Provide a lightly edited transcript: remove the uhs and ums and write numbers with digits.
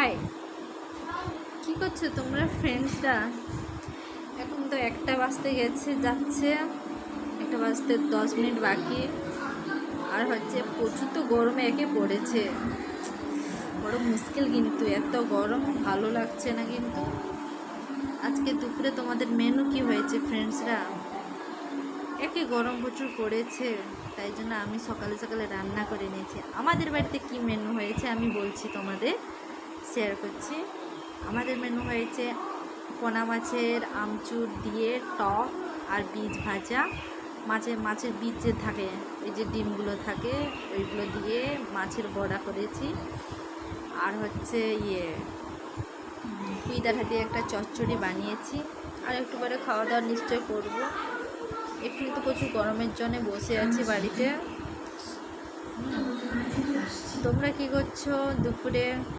High, কি করছো তোমরা ফ্রেন্ডসরা? এখন তো 1টা বাজতে যাচ্ছে, 1টা বাজতে 10 মিনিট বাকি। আর হচ্ছে প্রচুর তো গরমে একে পড়েছে, বড় মুশকিল। কিন্তু এত গরম ভালো লাগছে না। কিন্তু আজকে দুপুরে তোমাদের মেনু কি হয়েছে ফ্রেন্ডসরা? একে গরম প্রচুর পড়েছে, তাই জন্য আমি সকালে সকালে রান্না করে নিয়েছি। আমাদের বাড়িতে কি মেনু হয়েছে আমি বলছি, তোমাদের শেয়ার করছি। আমাদের মেনু হয়েছে পোনা মাছের আমচুর দিয়ে টক আর বীজ ভাজা, মাছের বীজ যে থাকে, এই যে ডিমগুলো থাকে ওইগুলো দিয়ে মাছের বড়া করেছি। আর হচ্ছে পুঁই ডাঁটা দিয়ে একটা চচ্চড়ি বানিয়েছি। আর একটু পরে খাওয়া দাওয়া নিশ্চয় করব। একটু তো প্রচুর গরমের জন্য বসে আছি বাড়িতে। তোমরা কি করছো দুপুরে?